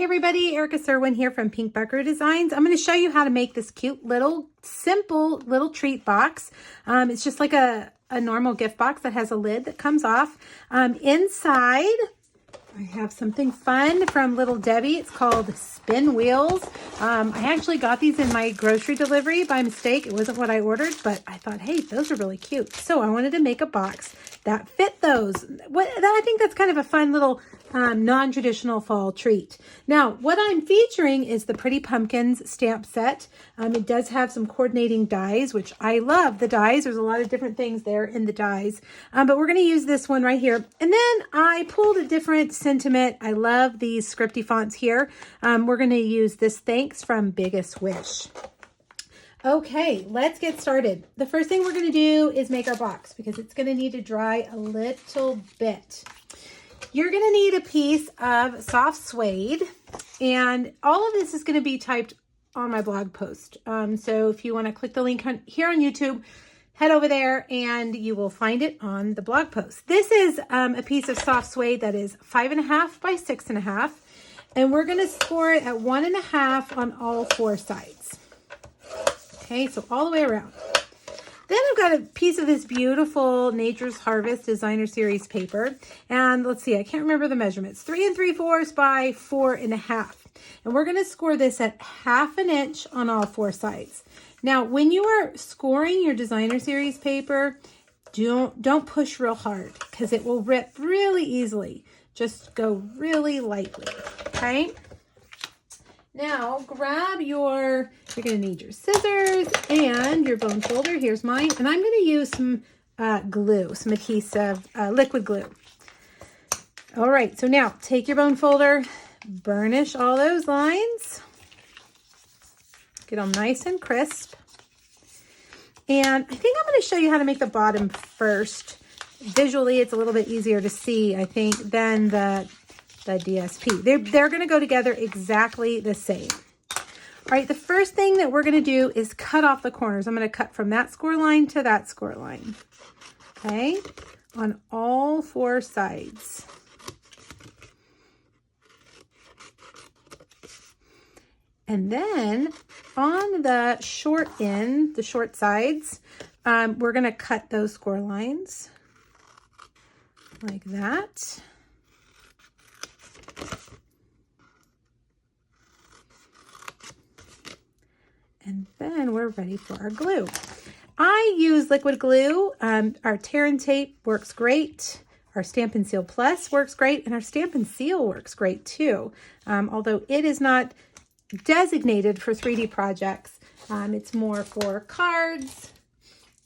everybody, Erica Serwin here from Pink Buckaroo Designs. I'm going to show you how to make this cute little, simple little treat box. It's just like a normal gift box that has a lid that comes off. Inside, I have something fun from Little Debbie. It's called Spin Wheels. I actually got these in my grocery delivery by mistake. It wasn't what I ordered, but I thought, hey, those are really cute. So I wanted to make a box that fit those. I think that's kind of a fun little non-traditional fall treat. Now, what I'm featuring is the Pretty Pumpkins stamp set. It does have some coordinating dies, which I love the dies. There's a lot of different things there in the dies, but we're going to use this one right here. And then I pulled a different sentiment. I love these scripty fonts here. We're going to use this Thanks from Biggest Wish. Okay, let's get started. The first thing we're going to do is make our box because it's going to need to dry a little bit. You're going to need a piece of soft suede, and all of this is going to be typed on my blog post. So if you want to click the link here on YouTube, head over there and you will find it on the blog post. This is a piece of soft suede that is 5.5 by 6.5, and we're going to score it at 1.5 on all 4 sides. Okay, so all the way around. Then I've got a piece of this beautiful Nature's Harvest Designer Series paper. And let's see, I can't remember the measurements. 3 3/4 by 4.5. And we're going to score this at 1/2 inch on all 4 sides. Now, when you are scoring your Designer Series paper, don't push real hard because it will rip really easily. Just go really lightly, okay? Now, grab you're going to need your scissors and your bone folder. Here's mine. And I'm going to use some glue, some adhesive, liquid glue. All right, so now take your bone folder, burnish all those lines. Get them nice and crisp. And I think I'm going to show you how to make the bottom first. Visually, it's a little bit easier to see, I think, than the DSP. They're going to go together exactly the same. All right, the first thing that we're going to do is cut off the corners. I'm going to cut from that score line to that score line. Okay, on all 4 sides. And then on the short end, the short sides, we're going to cut those score lines like that. And then we're ready for our glue. I use liquid glue. Our tear and tape works great. Our Stampin' Seal Plus works great. And our Stampin' Seal works great too. Although it is not designated for 3D projects. It's more for cards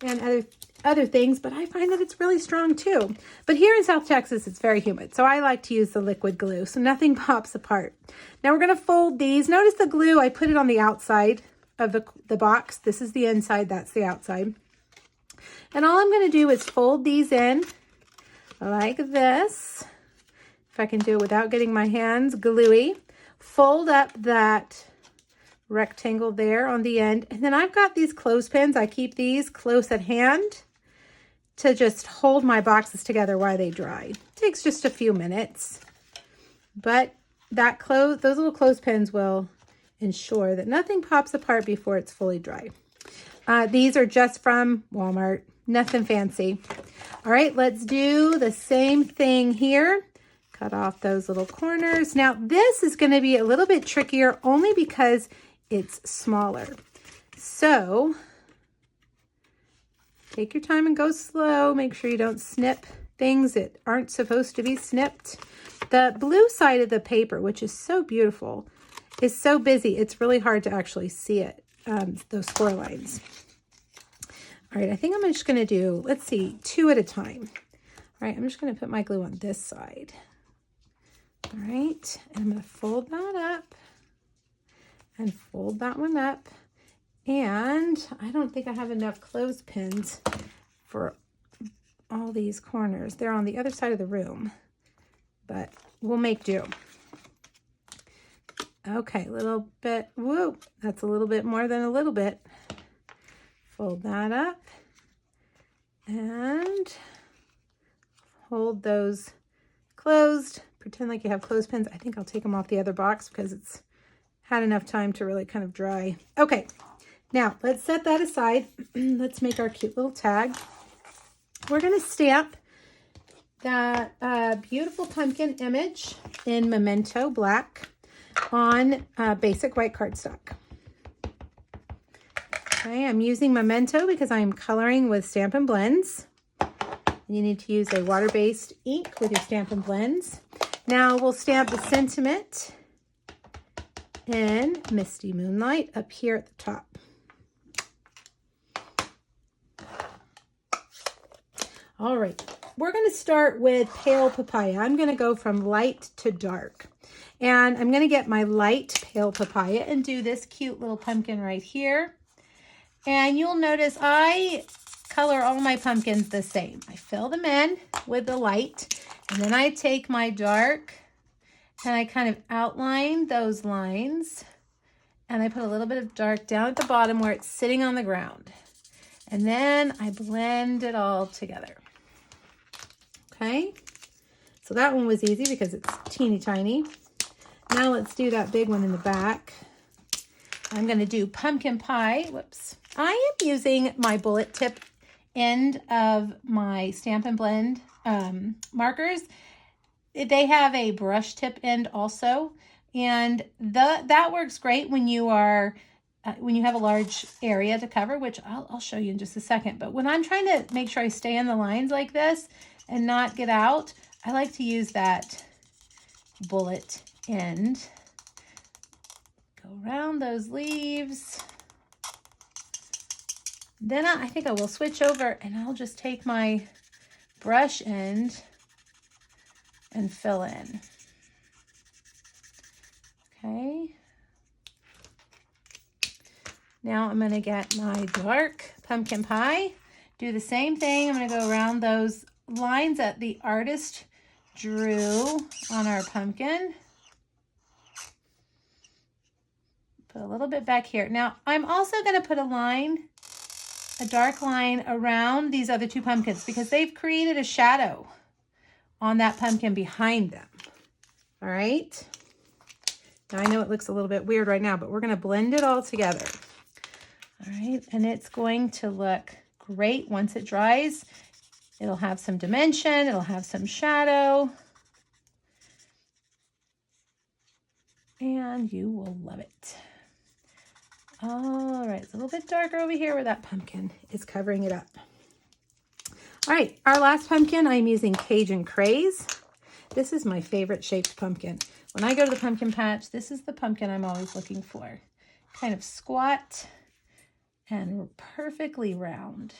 and other things, but I find that it's really strong too. But here in South Texas, it's very humid, so I like to use the liquid glue so nothing pops apart. Now we're going to fold these. Notice the glue, I put it on the outside of the box. This is the inside, that's the outside. And all I'm going to do is fold these in like this. If I can do it without getting my hands gluey. Fold up that rectangle there on the end. And then I've got these clothespins. I keep these close at hand to just hold my boxes together while they dry. It takes just a few minutes. But those little clothespins will ensure that nothing pops apart before it's fully dry. These are just from Walmart. Nothing fancy. All right, let's do the same thing here. Cut off those little corners. Now, this is going to be a little bit trickier only because it's smaller. So, take your time and go slow. Make sure you don't snip things that aren't supposed to be snipped. The blue side of the paper, which is so beautiful, is so busy. It's really hard to actually see it, those score lines. All right, I think I'm just going to do, let's see, 2 at a time. All right, I'm just going to put my glue on this side. All right, and I'm going to fold that up and fold that one up. And I don't think I have enough clothespins for all these corners. They're on the other side of the room, but we'll make do. Okay, a little bit, whoa, that's a little bit more than a little bit. Fold that up and hold those closed, pretend like you have clothespins. I think I'll take them off the other box because it's had enough time to really kind of dry. Okay, now let's set that aside. Let's make our cute little tag. We're going to stamp that beautiful pumpkin image in Memento Black on basic white cardstock. Okay, I'm using Memento because I'm coloring with Stampin Blends. You need to use a water-based ink with your Stampin Blends. Now we'll stamp the sentiment in Misty Moonlight up here at the top. All right, we're going to start with Pale Papaya. I'm going to go from light to dark. And I'm going to get my light Pale Papaya and do this cute little pumpkin right here. And you'll notice I color all my pumpkins the same. I fill them in with the light, and then I take my dark and I kind of outline those lines, and I put a little bit of dark down at the bottom where it's sitting on the ground. And then I blend it all together. Okay, so that one was easy because it's teeny tiny. Now let's do that big one in the back. I'm going to do pumpkin pie. Whoops. I am using my bullet tip end of my Stampin' Blend markers. They have a brush tip end also, and that works great when you are when you have a large area to cover, which I'll show you in just a second. But when I'm trying to make sure I stay in the lines like this and not get out, I like to use that bullet end. Go around those leaves. Then I think I will switch over and I'll just take my brush end and fill in. Okay. Now I'm going to get my dark pumpkin pie. Do the same thing. I'm going to go around those lines that the artist drew on our pumpkin. Put a little bit back here. Now I'm also going to put a dark line around these other two pumpkins because they've created a shadow on that pumpkin behind them. All right. Now I know it looks a little bit weird right now, but we're going to blend it all together. All right. And it's going to look great once it dries. It'll have some dimension. It'll have some shadow. And you will love it. All right, it's a little bit darker over here where that pumpkin is covering it up. All right, our last pumpkin, I'm using Cajun Craze. This is my favorite shaped pumpkin. When I go to the pumpkin patch, this is the pumpkin I'm always looking for. Kind of squat and perfectly round.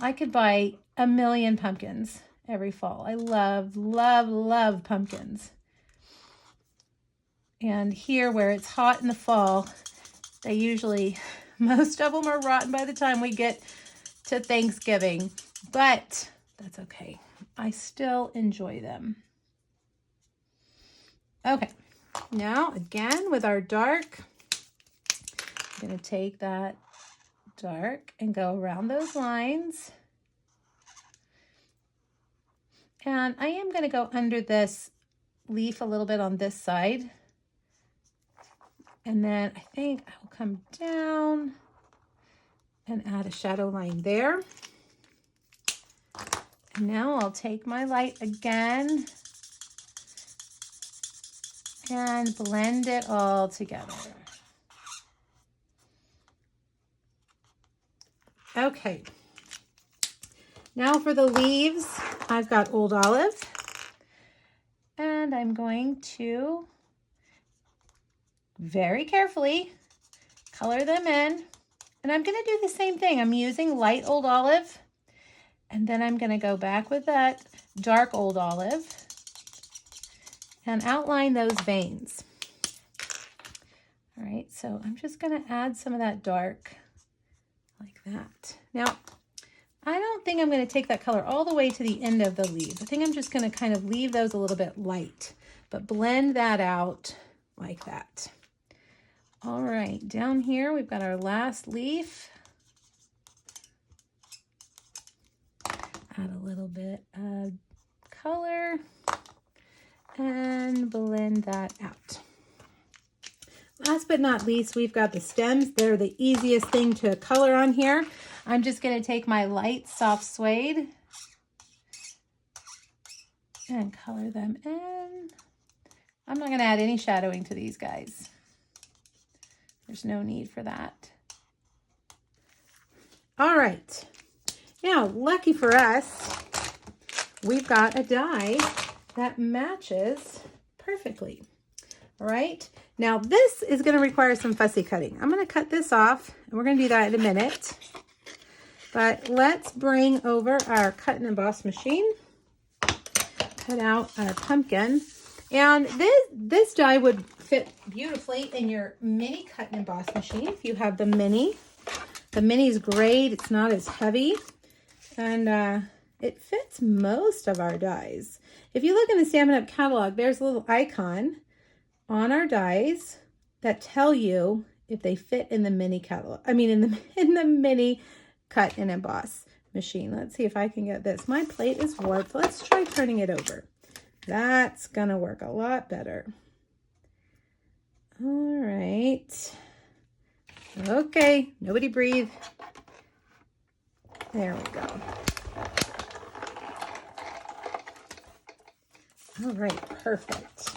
I could buy 1,000,000 pumpkins every fall. I love, love, love pumpkins. And here where it's hot in the fall, they usually, most of them are rotten by the time we get to Thanksgiving, but that's okay. I still enjoy them. Okay, now again with our dark, I'm going to take that dark and go around those lines. And I am going to go under this leaf a little bit on this side. And then I think I will come down and add a shadow line there. And now I'll take my light again and blend it all together. Okay. Now for the leaves, I've got Old Olive. And I'm going to very carefully color them in. And I'm going to do the same thing. I'm using light Old Olive. And then I'm going to go back with that dark Old Olive and outline those veins. All right, so I'm just going to add some of that dark like that. Now, I don't think I'm going to take that color all the way to the end of the leaves. I think I'm just going to kind of leave those a little bit light, but blend that out like that. All right, down here we've got our last leaf. Add a little bit of color. blend that out. Last but not least, we've got the stems. They're the easiest thing to color on here. I'm just going to take my light soft suede and color them in. I'm not going to add any shadowing to these guys. There's no need for that. All right. Now, lucky for us, we've got a die that matches perfectly. All right. Now, this is going to require some fussy cutting. I'm going to cut this off, and we're going to do that in a minute. But let's bring over our cut and emboss machine. Cut out our pumpkin. And this die would fit beautifully in your mini cut and emboss machine if you have the mini. The mini's great. It's not as heavy. And it fits most of our dies. If you look in the Stampin' Up! Catalog, there's a little icon on our dies that tell you if they fit in the mini catalog. I mean, in the mini cut and emboss machine. Let's see if I can get this. My plate is warped. Let's try turning it over. That's gonna work a lot better. All right. Okay, nobody breathe. There we go. All right, perfect.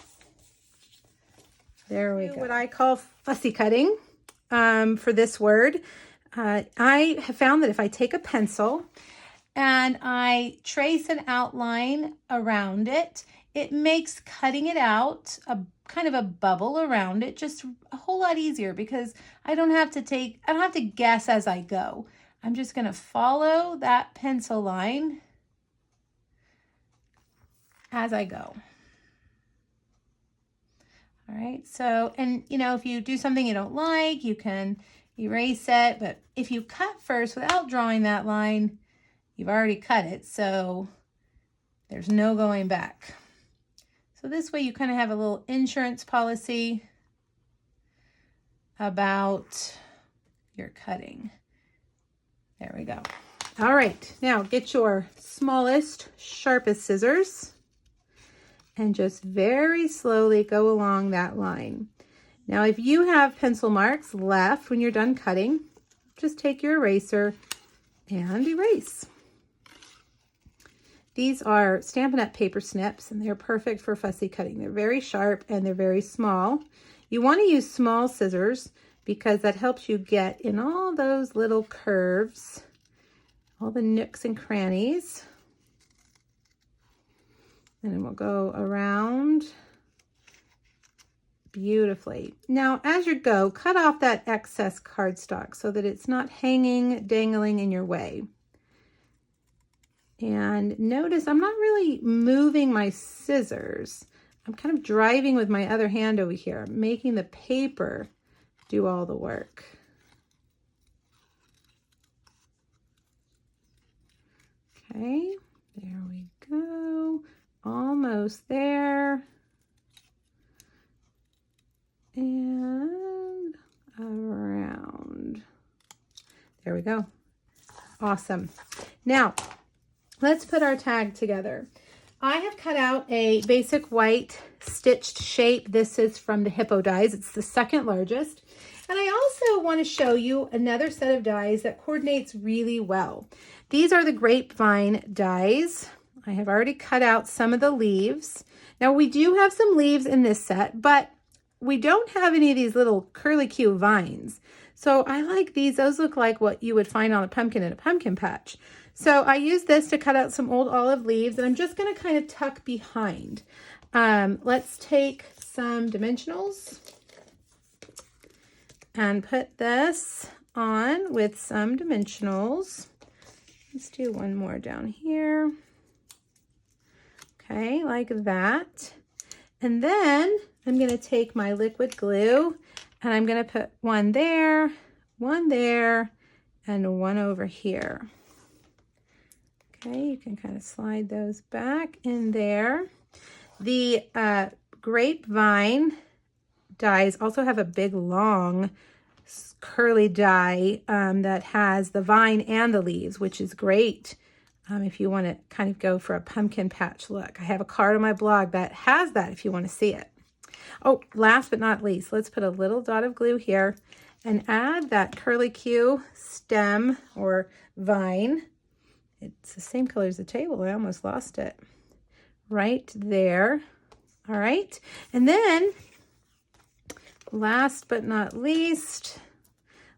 There we go. What I call fussy cutting for this word. I have found that if I take a pencil and I trace an outline around it, it makes cutting it out a kind of a bubble around it just a whole lot easier, because I don't have to guess as I go. I'm just going to follow that pencil line as I go. All right, so, and you know, if you do something you don't like, you can erase it, but if you cut first without drawing that line, you've already cut it, so there's no going back. So this way you kind of have a little insurance policy about your cutting. There we go. All right, now get your smallest, sharpest scissors and just very slowly go along that line. Now, if you have pencil marks left when you're done cutting, just take your eraser and erase. These are Stampin' Up! Paper snips, and they're perfect for fussy cutting. They're very sharp and they're very small. You want to use small scissors because that helps you get in all those little curves, all the nooks and crannies. And then we'll go around beautifully. Now, as you go, cut off that excess cardstock so that it's not hanging, dangling in your way. And notice I'm not really moving my scissors. I'm kind of driving with my other hand over here, making the paper do all the work. Okay, there we go. Almost there. And around. There we go. Awesome. Now, let's put our tag together. I have cut out a basic white stitched shape. This is from the Hippo dies. It's the second largest. And I also want to show you another set of dies that coordinates really well. These are the grapevine dies. I have already cut out some of the leaves. Now, we do have some leaves in this set, but we don't have any of these little curly-cue vines. So I like these. Those look like what you would find on a pumpkin in a pumpkin patch. So I use this to cut out some old olive leaves, and I'm just going to kind of tuck behind. Let's take some dimensionals and put this on with some dimensionals. Let's do one more down here. Okay, like that. And then I'm going to take my liquid glue and I'm going to put one there, and one over here. Okay, you can kind of slide those back in there. The grapevine dies also have a big, long, curly die that has the vine and the leaves, which is great if you want to kind of go for a pumpkin patch look. I have a card on my blog that has that if you want to see it. Oh, last but not least, let's put a little dot of glue here and add that curlicue stem or vine. It's the same color as the table. I almost lost it. Right there. All right. And then last but not least,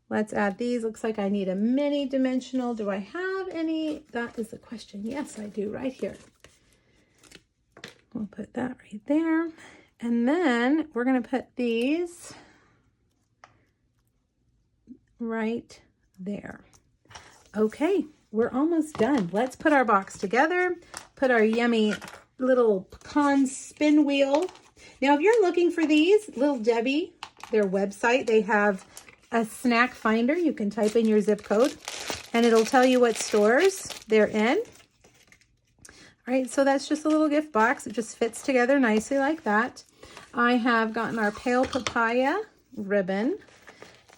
let's add these. Looks like I need a mini dimensional. Do I have any? That is the question. Yes, I do, right here. We'll put that right there. And then we're going to put these right there. Okay, we're almost done. Let's put our box together, put our yummy little pecan spin wheel. Now, if you're looking for these, Little Debbie, their website, they have a snack finder. You can type in your zip code and it'll tell you what stores they're in. All right, so that's just a little gift box. It just fits together nicely like that. I have gotten our Pale Papaya ribbon,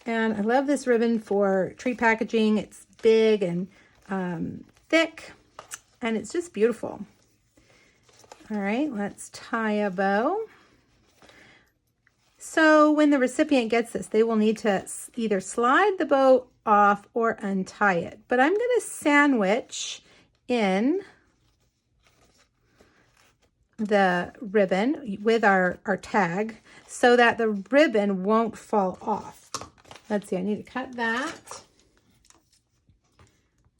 and I love this ribbon for treat packaging. It's big and thick, and it's just beautiful. All right, let's tie a bow. So when the recipient gets this, they will need to either slide the bow off or untie it. But I'm going to sandwich in the ribbon with our tag so that the ribbon won't fall off. Let's see, I need to cut that.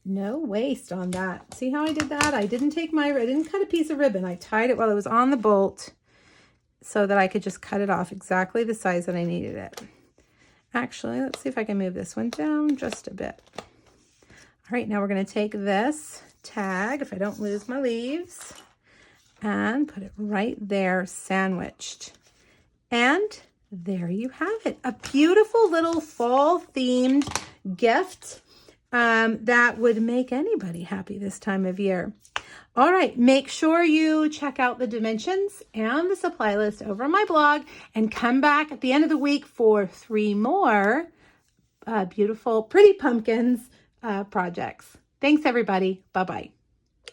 No waste on that. See how I did that? I didn't cut a piece of ribbon. I tied it while it was on the bolt so that I could just cut it off exactly the size that I needed it. Actually, let's see if I can move this one down just a bit. All right, now we're going to take this tag, if I don't lose my leaves, and put it right there sandwiched. And there you have it. A beautiful little fall themed gift that would make anybody happy this time of year. All right, make sure you check out the dimensions and the supply list over on my blog and come back at the end of the week for 3 more beautiful, pretty pumpkins projects. Thanks, everybody. Bye-bye.